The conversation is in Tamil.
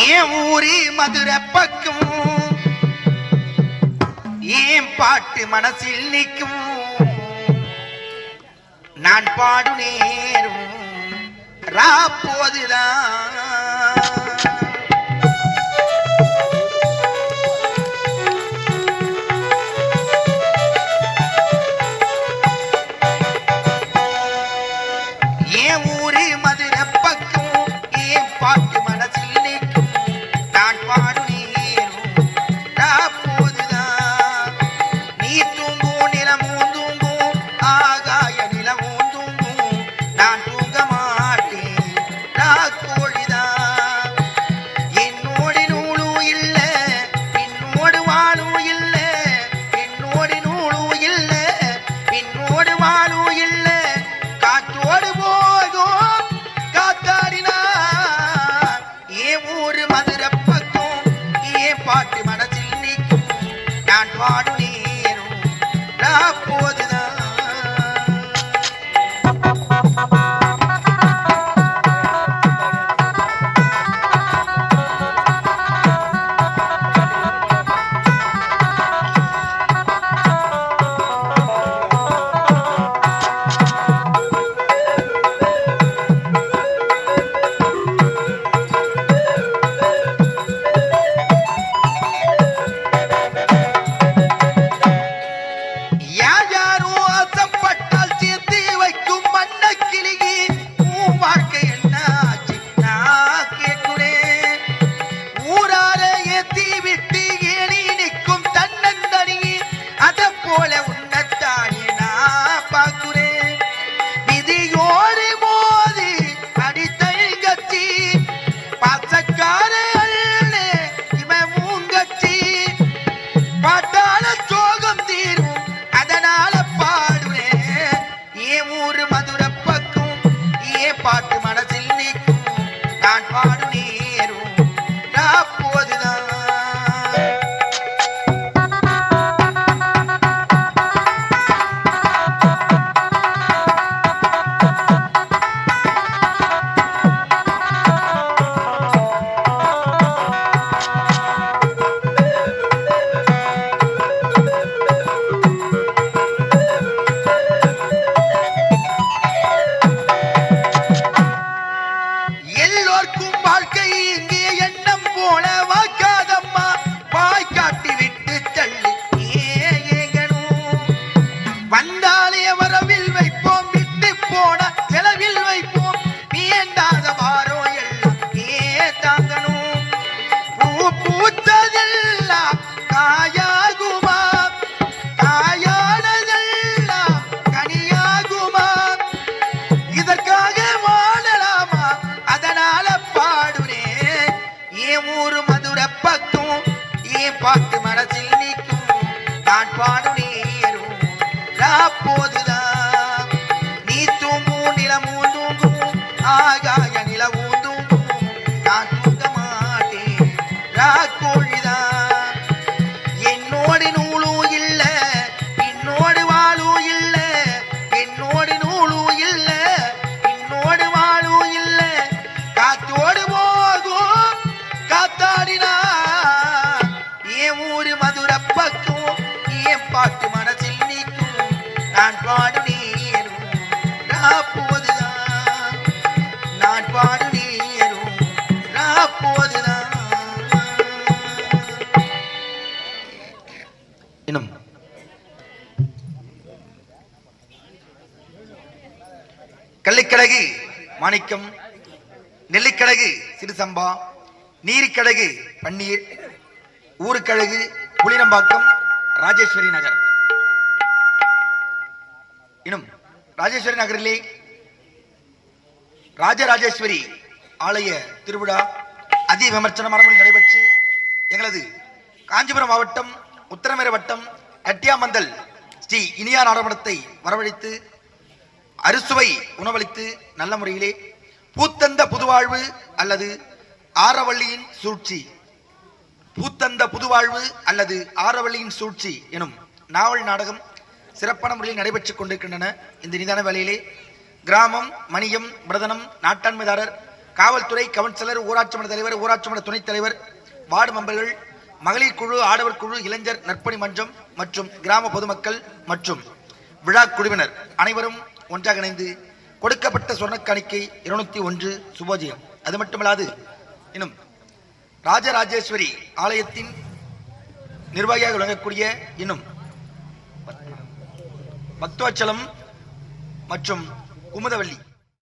ஏன் ஊரி மதுரை பக்கம் ஏன் பாட்டு மனசில் நிற்கும் நான் பாடு நேரும் ராப்போதுதான் ஏன் ஊரு மதுரை பக்கம் ஏன் பாட்டு மனசில் நிற்கும் நான் பாடு நேரும் ராப்போதுதான் நீ தூங்கும் நிலமும் தூங்கும் ஆகாய நிலமும் தூங்கும் நான் தூங்க மாட்டேன் ராக்கோழிதான் என்னோடு நூலும் இல்ல என்னோடு வாழும் இல்ல என்னோடு நூலும் இல்ல என்னோடு வாழும் இல்ல காற்றோடு போகும் காத்தாடினா ஏன் ஊரு மதுரை பக்கம் ஏன் பாட்டு மனசில் நிற்கும் நான் பாடு நேரும் ராப்போதுதான் யாரும் ஆசைப்பட்டால் சேர்த்து வைக்கும் மண்ண கிளிகி உன் வாழ்க்கை என்ன ஆச்சு நான் கேட்கிறேன் ஊரார ஏத்தி விட்டு ஏறி நிற்கும் தன்னந்தனி அதை போல உன்னத்தானே நான் பார்க்கிறேன் விதியோடு மோதி அடித்தங்கச்சி பாசக்கார அல்ல இவன் மூங்கச்சி பாட்டால சோகம் தீரும் அதனால பாடுவேன் ஏன் ஊரு மதுரை பக்கம் ஏன் பாட்டு மனசில் நிற்கும் நான் பாடு நேரும் ராப்போதுதான் எல்லோர்க்கும் வாழ்க்கை இங்கே எண்ணம் போல வாய்க்காதம்மா வாய் காட்டி விட்டு தள்ளி ஏங்கணும் வந்தாலே வரவில் வைப்போம் விட்டு போன செலவில் வைப்போம் வேண்டாத வாரோ எல்லாம் தாங்கணும் பூ பூத்ததெல்லாம் காயாகுமா காயானதெல்லாம் கனியாகுமா இதற்காக வாழலாமா அதனால பாடுறேன் ஏன் ஊரு மதுரை பக்கம் ஏன் பாட்டு மனசில் நிற்கும் நான் பாடு நேரும் ராப்போதுதான் நீ தூங்கும் நிலமும் தூங்கும் ஆகாய நிலவும் தூங்கும் நான் தூங்க மாட்டேன் ராக்கோழிதான் என்னோடு நூலும் இல்ல என்னோடு வாழும் இல்ல என்னோடு நூலும் இல்ல என்னோடு வாழும் இல்ல காத்தோடு போகும் காத்தாடினா ஏன் ஊரு மதுரை பக்கம் ஏன் பாட்டு மனசில் நிற்கும் நான் பாடு நேரும் ராப்போதுதான் நான் பாடு நேரும் ராப்போதுதான் இன்னும் கள்ளிக்கடகு மாணிக்கம் நெல்லிக்கடகு சிறுசம்பா நீரிக்கடகு பன்னீர் ஊருக்கழகு புளிரம்பாக்கம் ராஜேஸ்வரி நகர் இன்னும் ராஜேஸ்வரி நகரிலே ராஜராஜேஸ்வரி ஆலய திருவிழா அதி விமர்சனமாக நடைபெற்று எங்களது காஞ்சிபுரம் மாவட்டம் உத்தரமேர வட்டம் அட்டியாமந்தல் ஸ்ரீ இனியா நாடகத்தை வரவழைத்து அறுசுவை உணவளித்து நல்ல முறையிலே பூத்தந்த புதுவாழ்வு அல்லது ஆரவள்ளியின் சூழ்ச்சி பூத்தந்த புதுவாழ்வு அல்லது ஆரவள்ளியின் சூழ்ச்சி எனும் நாவல் நாடகம் சிறப்பான முறையில் நடைபெற்றுக் கொண்டிருக்கின்றன. இந்த நிதான வேளையிலே கிராமம், மணியம், பிரதனம், நாட்டாண்மைதாரர் காவல்துறை கவுன்சிலர், ஊராட்சி மன்ற தலைவர், ஊராட்சி மன்ற துணைத் தலைவர், வார்டு மெம்பர்கள், மகளிர் குழு, ஆடவர் குழு, இளைஞர் நற்பணி மன்றம் மற்றும் கிராம பொதுமக்கள் மற்றும் விழா குழுவினர் அனைவரும் ஒன்றாக இணைந்து கொடுக்கப்பட்ட சொர்ண காணிக்கை 201 சுபோஜியம். அது மட்டுமல்லாது இன்னும் ராஜராஜேஸ்வரி ஆலயத்தின் நிர்வாகியாக விளங்கக்கூடிய இன்னும் பக்தவச்சலம் மற்றும் குமுதவள்ளி